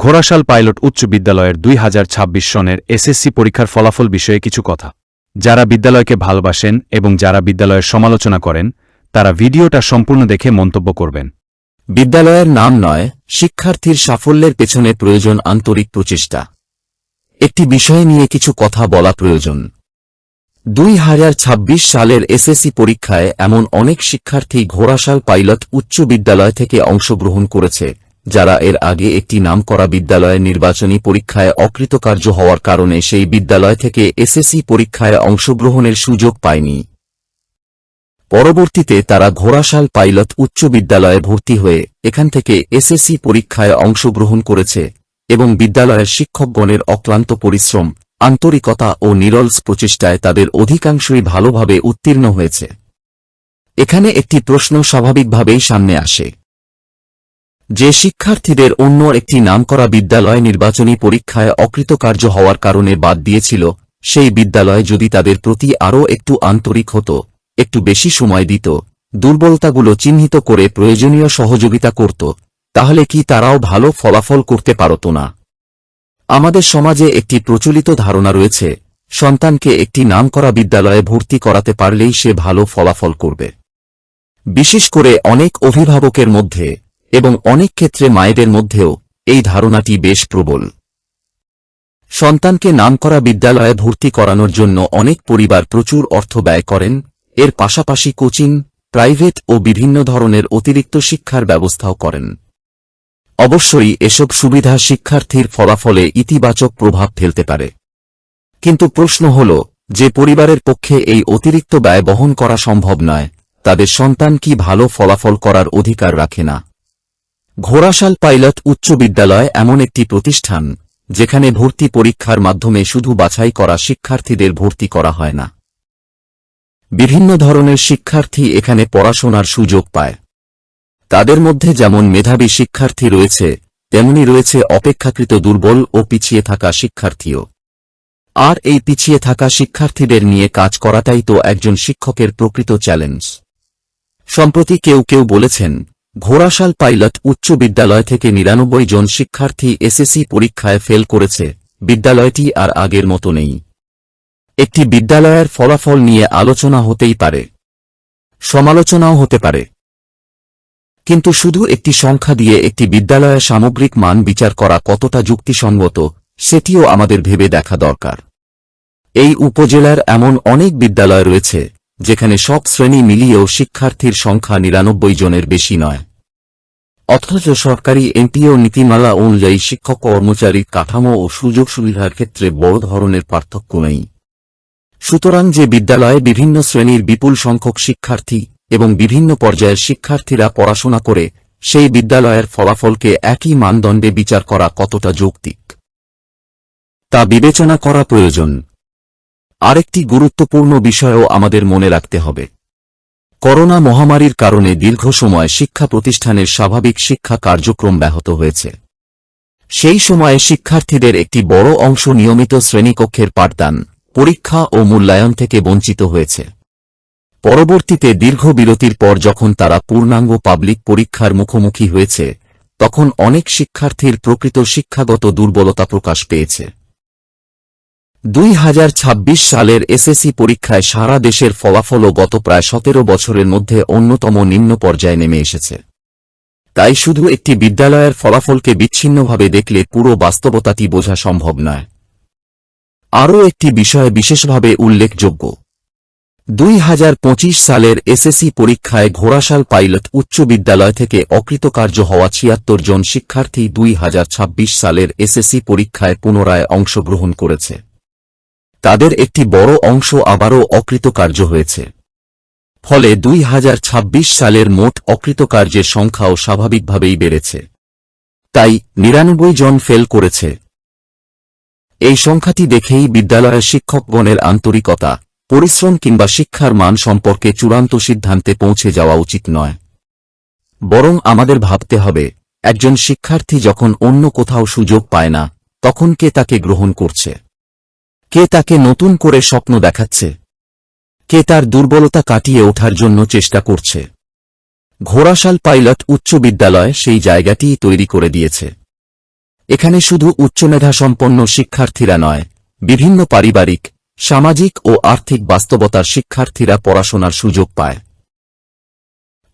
Ghorashal pilot উচ্চ বিদ্যালয়ের 2026 সনের এসএসসি পরীক্ষার ফলাফল বিষয়ে কিছু কথা। যারা বিদ্যালয়কে ভালোবাসেন এবং যারা বিদ্যালয়ের সমালোচনা করেন তারা ভিডিওটা সম্পূর্ণ দেখে মন্তব্য করবেন। বিদ্যালয়ের নাম নয়, শিক্ষার্থীর সাফল্যের পেছনে প্রয়োজন আন্তরিক প্রচেষ্টা। একটি বিষয় নিয়ে কিছু কথা বলা প্রয়োজন। 2026 সালের এসএসসি পরীক্ষায় এমন অনেক শিক্ষার্থী ঘোড়াশাল পাইলট উচ্চ বিদ্যালয় থেকে অংশগ্রহণ করেছে যারা এর আগে একটি নামকরা বিদ্যালয়ের নির্বাচনী পরীক্ষায় অকৃতকার্য হওয়ার কারণে সেই বিদ্যালয় থেকে এসএসসি পরীক্ষায় অংশগ্রহণের সুযোগ পায়নি। পরবর্তীতে তারা ঘোড়াশাল পাইলট উচ্চ বিদ্যালয়ে ভর্তি হয়ে এখান থেকে এসএসসি পরীক্ষায় অংশগ্রহণ করেছে এবং বিদ্যালয়ের শিক্ষকগণের অক্লান্ত পরিশ্রম, আন্তরিকতা ও নিরলস প্রচেষ্টায় তাদের অধিকাংশই ভালোভাবে উত্তীর্ণ হয়েছে। এখানে একটি প্রশ্ন স্বাভাবিকভাবেই সামনে আসে, যে শিক্ষার্থীদের অন্য একটি নামকরা বিদ্যালয় নির্বাচনী পরীক্ষায় অকৃতকার্য হওয়ার কারণে বাদ দিয়েছিল, সেই বিদ্যালয় যদি তাদের প্রতি আরও একটু আন্তরিক হতো, একটু বেশি সময় দিত, দুর্বলতাগুলো চিহ্নিত করে প্রয়োজনীয় সহযোগিতা করত, তাহলে কি তারাও ভালো ফলাফল করতে পারত না? আমাদের সমাজে একটি প্রচলিত ধারণা রয়েছে, সন্তানকে একটি নামকরা বিদ্যালয়ে ভর্তি করাতে পারলেই সে ভালো ফলাফল করবে। বিশেষ করে অনেক অভিভাবকের মধ্যে এবং অনেক ক্ষেত্রে মায়েদের মধ্যেও এই ধারণাটি বেশ প্রবল। সন্তানকে নামকরা বিদ্যালয়ে ভর্তি করানোর জন্য অনেক পরিবার প্রচুর অর্থ ব্যয় করেন, এর পাশাপাশি কোচিং, প্রাইভেট ও বিভিন্ন ধরনের অতিরিক্ত শিক্ষার ব্যবস্থাও করেন। অবশ্যই এসব সুবিধা শিক্ষার্থীর ফলাফলে ইতিবাচক প্রভাব ফেলতে পারে, কিন্তু প্রশ্ন হল, যে পরিবারের পক্ষে এই অতিরিক্ত ব্যয় বহন করা সম্ভব নয়, তাদের সন্তান কি ভালো ফলাফল করার অধিকার রাখে না? ঘোড়াশাল পাইলট উচ্চ বিদ্যালয় এমন একটি প্রতিষ্ঠান যেখানে ভর্তি পরীক্ষার মাধ্যমে শুধু বাছাই করা শিক্ষার্থীদের ভর্তি করা হয় না। বিভিন্ন ধরনের শিক্ষার্থী এখানে পড়াশোনার সুযোগ পায়। তাদের মধ্যে যেমন মেধাবী শিক্ষার্থী রয়েছে, তেমনি রয়েছে অপেক্ষাকৃত দুর্বল ও পিছিয়ে থাকা শিক্ষার্থীও। আর এই পিছিয়ে থাকা শিক্ষার্থীদের নিয়ে কাজ করাটাই তো একজন শিক্ষকের প্রকৃত চ্যালেঞ্জ। সম্প্রতি কেউ বলেছেন, ঘোড়াশাল পাইলট উচ্চ বিদ্যালয় থেকে ৯৯ জন শিক্ষার্থী এসএসসি পরীক্ষায় ফেল করেছে, বিদ্যালয়টি আর আগের মতো নেই। একটি বিদ্যালয়ের ফলাফল নিয়ে আলোচনা হতেই পারে, সমালোচনাও হতে পারে, কিন্তু শুধু একটি সংখ্যা দিয়ে একটি বিদ্যালয়ের সামগ্রিক মান বিচার করা কতটা যুক্তিসঙ্গত, সেটিও আমাদের ভেবে দেখা দরকার। এই উপজেলার এমন অনেক বিদ্যালয় রয়েছে যেখানে সব শ্রেণী মিলিয়েও শিক্ষার্থীর সংখ্যা ৯৯ জনের বেশি নয়, অথচ সরকারি এমপিও নীতিমালা অনুযায়ী শিক্ষক কর্মচারীর কাঠামো ও সুযোগ সুবিধার ক্ষেত্রে বড় ধরনের পার্থক্য নেই। সুতরাং যে বিদ্যালয়ে বিভিন্ন শ্রেণীর বিপুল সংখ্যক শিক্ষার্থী এবং বিভিন্ন পর্যায়ের শিক্ষার্থীরা পড়াশোনা করে, সেই বিদ্যালয়ের ফলাফলকে একই মানদণ্ডে বিচার করা কতটা যৌক্তিক, তা বিবেচনা করা প্রয়োজন। আরেকটি গুরুত্বপূর্ণ বিষয়ও আমাদের মনে রাখতে হবে। করোনা মহামারীর কারণে দীর্ঘ সময় শিক্ষা প্রতিষ্ঠানের স্বাভাবিক শিক্ষা কার্যক্রম ব্যাহত হয়েছে। সেই সময়ে শিক্ষার্থীদের একটি বড় অংশ নিয়মিত শ্রেণীকক্ষের পাঠদান, পরীক্ষা ও মূল্যায়ন থেকে বঞ্চিত হয়েছে। পরবর্তীতে দীর্ঘ বিরতির পর যখন তারা পূর্ণাঙ্গ পাবলিক পরীক্ষার মুখোমুখি হয়েছে, তখন অনেক শিক্ষার্থীর প্রকৃত শিক্ষাগত দুর্বলতা প্রকাশ পেয়েছে। 2026 সালের এসএসসি পরীক্ষায় সারা দেশের ফলাফলও গত প্রায় 17 বছরের মধ্যে অন্যতম নিম্ন পর্যায়ে নেমে এসেছে। তাই শুধু একটি বিদ্যালয়ের ফলাফলকে বিচ্ছিন্নভাবে দেখলে পুরো বাস্তবতাটি বোঝা সম্ভব নয়। আরও একটি বিষয় বিশেষভাবে উল্লেখযোগ্য, 2025 সালের এসএসসি পরীক্ষায় ঘোড়াশাল পাইলট উচ্চ বিদ্যালয় থেকে অকৃতকার্য হওয়া 76 জন শিক্ষার্থী 2026 সালের এসএসসি পরীক্ষায় পুনরায় অংশগ্রহণ করেছে। তাদের একটি বড় অংশ আবারও অকৃতকার্য হয়েছে। ফলে 2026 সালের মোট অকৃতকার্যের সংখ্যাও স্বাভাবিকভাবেই বেড়েছে। তাই ৯৯ জন ফেল করেছে। এই সংখ্যাটি দেখেই বিদ্যালয়ের শিক্ষকগণের আন্তরিকতা, পরিশ্রম কিংবা শিক্ষার মান সম্পর্কে চূড়ান্ত সিদ্ধান্তে পৌঁছে যাওয়া উচিত নয়। বরং আমাদের ভাবতে হবে, একজন শিক্ষার্থী যখন অন্য কোথাও সুযোগ পায় না, তখন কে তাকে গ্রহণ করছে? কে তাকে নতুন করে স্বপ্ন দেখাচ্ছে? কে তার দুর্বলতা কাটিয়ে ওঠার জন্য চেষ্টা করছে? ঘোড়াশাল পাইলট উচ্চ বিদ্যালয় সেই জায়গাটিই তৈরি করে দিয়েছে। এখানে শুধু উচ্চমেধাসম্পন্ন শিক্ষার্থীরা নয়, বিভিন্ন পারিবারিক, সামাজিক ও আর্থিক বাস্তবতার শিক্ষার্থীরা পড়াশোনার সুযোগ পায়।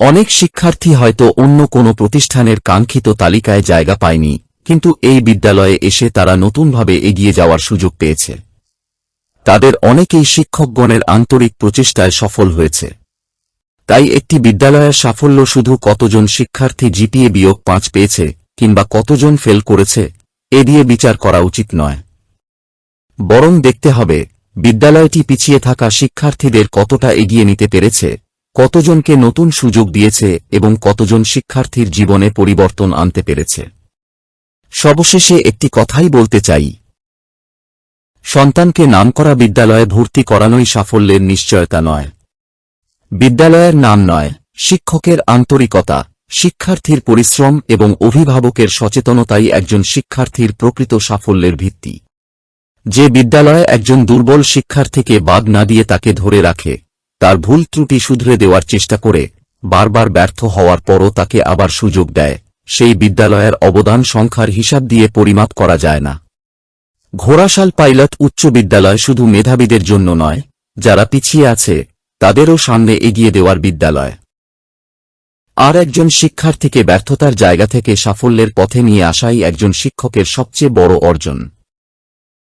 অনেক শিক্ষার্থী হয়তো অন্য কোনো প্রতিষ্ঠানের কাঙ্ক্ষিত তালিকায় জায়গা পায়নি, কিন্তু এই বিদ্যালয়ে এসে তারা নতুনভাবে এগিয়ে যাওয়ার সুযোগ পেয়েছে। তাদের অনেকেই শিক্ষকগণের আন্তরিক প্রচেষ্টায় সফল হয়েছে। তাই একটি বিদ্যালয়ের সাফল্য শুধু কতজন শিক্ষার্থী জিপিএ -5 পেয়েছে কিংবা কতজন ফেল করেছে এ দিয়ে বিচার করা উচিত নয়। বরং দেখতে হবে বিদ্যালয়টি পিছিয়ে থাকা শিক্ষার্থীদের কতটা এগিয়ে নিতে পেরেছে, কতজনকে নতুন সুযোগ দিয়েছে এবং কতজন শিক্ষার্থীর জীবনে পরিবর্তন আনতে পেরেছে। সবশেষে একটি কথাই বলতে চাই, সন্তানকে নামকরা বিদ্যালয়ে ভর্তি করানোই সাফল্যের নিশ্চয়তা নয়। বিদ্যালয়ের নাম নয়, শিক্ষকের আন্তরিকতা, শিক্ষার্থীর পরিশ্রম এবং অভিভাবকের সচেতনতাই একজন শিক্ষার্থীর প্রকৃত সাফল্যের ভিত্তি। যে বিদ্যালয় একজন দুর্বল শিক্ষার্থীকে বাদ না দিয়ে তাকে ধরে রাখে, তার ভুল ত্রুটি শুধরে দেওয়ার চেষ্টা করে, বারবার ব্যর্থ হওয়ার পরও তাকে আবার সুযোগ দেয়, সেই বিদ্যালয়ের অবদান সংখ্যার হিসাব দিয়ে পরিমাপ করা যায় না। ঘোড়াশাল পাইলট উচ্চ বিদ্যালয় শুধু মেধাবীদের জন্য নয়, যারা পিছিয়ে আছে তাদেরও সামনে এগিয়ে দেওয়ার বিদ্যালয়। আর একজন শিক্ষার্থীকে ব্যর্থতার জায়গা থেকে সাফল্যের পথে নিয়ে আসাই একজন শিক্ষকের সবচেয়ে বড় অর্জন।